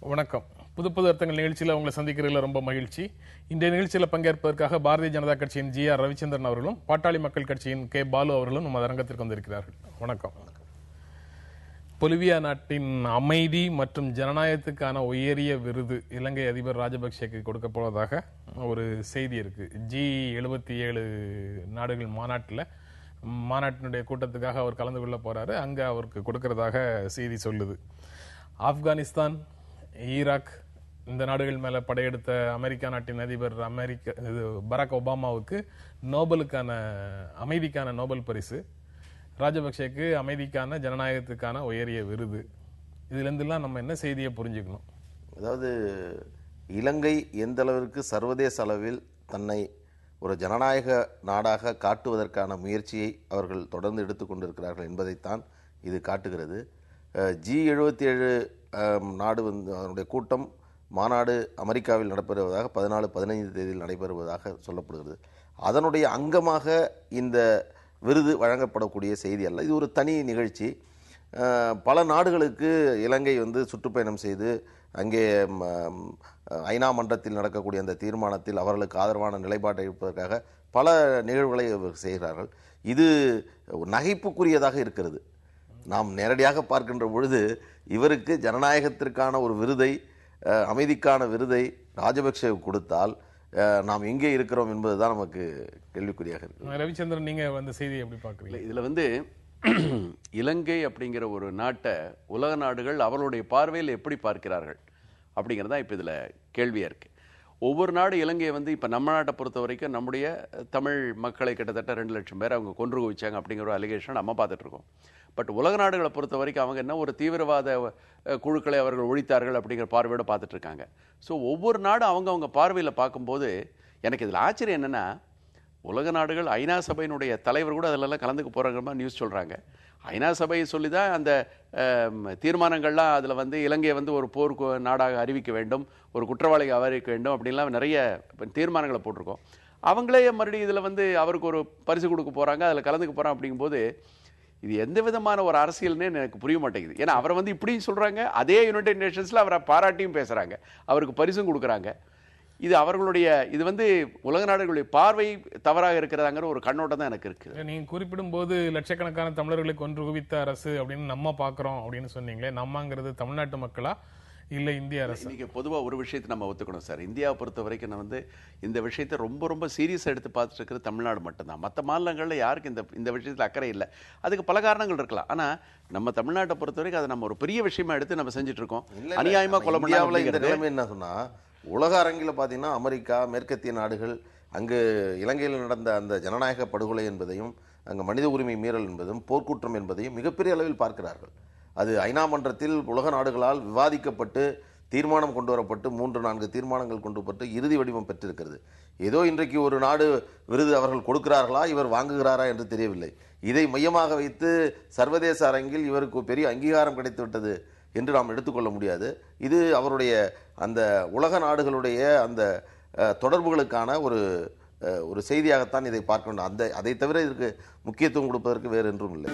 வணக்கம். புது புது அர்த்தங்கள் நிகழ்ச்சியில் உங்களை சந்திக்கிறதுல ரொம்ப மகிழ்ச்சி. இன்றைய நிகழ்ச்சியில் பங்கேற்பதற்காக பாரதிய ஜனதா கட்சியின் GR ரவிச்சந்திரன் அவர்களும் பாட்டாளி மக்கள் கட்சியின் K பாலு அவர்களும் நம்ம அரங்கத்திற்கு வந்திருக்கிறார்கள். வணக்கம். பொலிவியா நாட்டின் அமைதி மற்றும் ஜனநாயகத்துக்கான உயரிய விருது இலங்கை அதிபர் ராஜபக்சேக்கு கொடுக்கப்போவதாக ஒரு செய்தி இருக்கு. G77 நாடுகள் மாநாட்டினுடைய கூட்டத்துக்காக அவர் கலந்து கொள்ள போறாரு. அங்க அவருக்கு கொடுக்கறதாக செய்தி சொல்லுது. ஆப்கானிஸ்தான், ஈராக் இந்த நாடுகள் மேல படையெடுத்த அமெரிக்கா நாட்டின் அதிபர் பராக் ஒபாமாவுக்கு அமைதிக்கான நோபல் பரிசு, ராஜபக்சேக்கு அமைதிக்கான ஜனநாயகத்துக்கான உயரிய விருது. இதுல இருந்தெல்லாம் நம்ம என்ன செய்தியை புரிஞ்சுக்கணும்? அதாவது இலங்கை எந்த அளவிற்கு சர்வதேச அளவில் தன்னை ஒரு ஜனநாயக நாடாக காட்டுவதற்கான முயற்சியை அவர்கள் தொடர்ந்து எடுத்துக்கொண்டிருக்கிறார்கள் என்பதைத்தான் இது காட்டுகிறது. G77 நாடு அதனுடைய கூட்டம் மாநாடு அமெரிக்காவில் நடைபெறுவதாக 14-15 தேதியில் நடைபெறுவதாக சொல்லப்படுகிறது. அதனுடைய அங்கமாக இந்த விருது வழங்கப்படக்கூடிய செய்தி அல்ல, இது ஒரு தனி நிகழ்ச்சி. பல நாடுகளுக்கு இலங்கை சுற்றுப்பயணம் செய்து அங்கே ஐநா மன்றத்தில் நடக்கக்கூடிய அந்த தீர்மானத்தில் அவர்களுக்கு ஆதரவான நிலைப்பாட்டை எடுப்பதற்காக பல நிகழ்வுகளை செய்கிறார்கள். இது நகைப்புக்குரியதாக இருக்கிறது. நாம் நேரடியாக பார்க்கின்ற பொழுது இவருக்கு ஜனநாயகத்திற்கான ஒரு விருதை, அமைதிக்கான விருதை ராஜபக்சே கொடுத்தால் நாம் எங்கே இருக்கிறோம் என்பதுதான் நமக்கு கேள்விக்குறியாக இருக்கு. ரவிச்சந்திரன், நீங்க செய்தி எப்படி பார்க்குறீங்க? இதுல இலங்கை அப்படிங்கிற ஒரு நாட்டை உலக நாடுகள் அவர்களுடைய பார்வையில் எப்படி பார்க்கிறார்கள் அப்படிங்கிறதா இப்போ இதில் கேள்வியாக இருக்குது. ஒவ்வொரு நாடு இலங்கையை இப்போ நம்ம நாட்டை பொறுத்த வரைக்கும் நம்முடைய தமிழ் மக்களை கிட்டத்தட்ட 2 லட்சம் பேர் அவங்க கொன்று குவிச்சாங்க அப்படிங்கிற ஒரு அலிகேஷன் நம்ம பார்த்துட்ருக்கோம். பட் உலக நாடுகளை பொறுத்த வரைக்கும் அவங்க என்ன ஒரு தீவிரவாத குழுக்களை அவர்கள் ஒழித்தார்கள் அப்படிங்கிற பார்வையோடு பார்த்துட்ருக்காங்க. ஸோ ஒவ்வொரு நாடும் அவங்க பார்வையில் பார்க்கும்போது எனக்கு இதில் ஆச்சரியம் என்னென்னா, உலக நாடுகள் ஐநா சபையினுடைய தலைவர் கூட அதிலெல்லாம் கலந்துக்க போகிறாங்க மாதிரி நியூஸ் சொல்கிறாங்க. ஐநா சபையை சொல்லி தான் அந்த தீர்மானங்கள்லாம் அதில் இலங்கையை ஒரு போருக்கு நாடாக அறிவிக்க வேண்டும், ஒரு குற்றவாளியை அறிவிக்க வேண்டும் அப்படின்லாம் நிறைய தீர்மானங்களை போட்டிருக்கோம். அவங்களே மறுபடியும் இதில் அவருக்கு ஒரு பரிசு கொடுக்க போகிறாங்க, அதில் கலந்துக்க போகிறாங்க. அப்படிங்கும்போது இது எந்த விதமான ஒரு அரசியல்னே எனக்கு புரிய மாட்டேங்குது. ஏன்னா அவரை இப்படியும் சொல்கிறாங்க, அதே யுனைடெட் நேஷன்ஸில் அவரை பாராட்டியும் பேசுகிறாங்க, அவருக்கு பரிசும் கொடுக்குறாங்க. இது அவர்களுடைய உலக நாடுகளுடைய பார்வை தவறாக இருக்கிறதாங்கிற ஒரு கண்ணோட்டம் தான் எனக்கு இருக்கு. நீங்க குறிப்பிடும் போது லட்சக்கணக்கான தமிழர்களை கொன்று குவித்த அரசு அப்படின்னு நம்ம பாக்குறோம் அப்படின்னு சொன்னீங்களே, நம்மங்கிறது தமிழ்நாட்டு மக்களா இல்ல இந்திய அரசு? இன்னைக்கு பொதுவா ஒரு விஷயத்தை நம்ம ஒத்துக்கணும் சார். இந்தியாவை பொறுத்த வரைக்கும் நான் இந்த விஷயத்தை ரொம்ப ரொம்ப சீரியஸா எடுத்து பார்த்துட்டு இருக்கிறது தமிழ்நாடு மட்டும்தான். மற்ற மாநிலங்களில் யாருக்கு இந்த விஷயத்துல அக்கறை இல்லை. அதுக்கு பல காரணங்கள் இருக்கலாம். ஆனா நம்ம தமிழ்நாட்டை பொறுத்த வரைக்கும் அதை நம்ம ஒரு பெரிய விஷயமா எடுத்து நம்ம செஞ்சுட்டு இருக்கோம். அநியாயமா கொலை பண்ணாம என்ன சொன்னா, உலக அரங்கில் பார்த்தீங்கன்னா அமெரிக்கா, மேற்கத்திய நாடுகள் அங்கு இலங்கையில் நடந்த அந்த ஜனநாயக படுகொலை என்பதையும் அங்கு மனித உரிமை மீறல் என்பதும் போர்க்குற்றம் என்பதையும் மிகப்பெரிய அளவில் பார்க்கிறார்கள். அது ஐநா மன்றத்தில் உலக நாடுகளால் விவாதிக்கப்பட்டு தீர்மானம் கொண்டு வரப்பட்டு 3-4 தீர்மானங்கள் கொண்டு வரப்பட்டு இறுதி வடிவம் பெற்றிருக்கிறது. ஏதோ இன்றைக்கு ஒரு நாடு விருது அவர்கள் கொடுக்கிறார்களா, இவர் வாங்குகிறாரா என்று தெரியவில்லை. இதை மையமாக வைத்து சர்வதேச அரங்கில் இவருக்கு பெரிய அங்கீகாரம் கிடைத்துவிட்டது என்று நாம் எடுத்துக்கொள்ள முடியாது. இது அவருடைய அந்த உலக நாடுகளுடைய அந்த தொடர்புகளுக்கான ஒரு செய்தியாகத்தான் இதை பார்க்க வேண்டும். அதை தவிர இதற்கு முக்கியத்துவம் கொடுப்பதற்கு வேறு என்றும் இல்லை.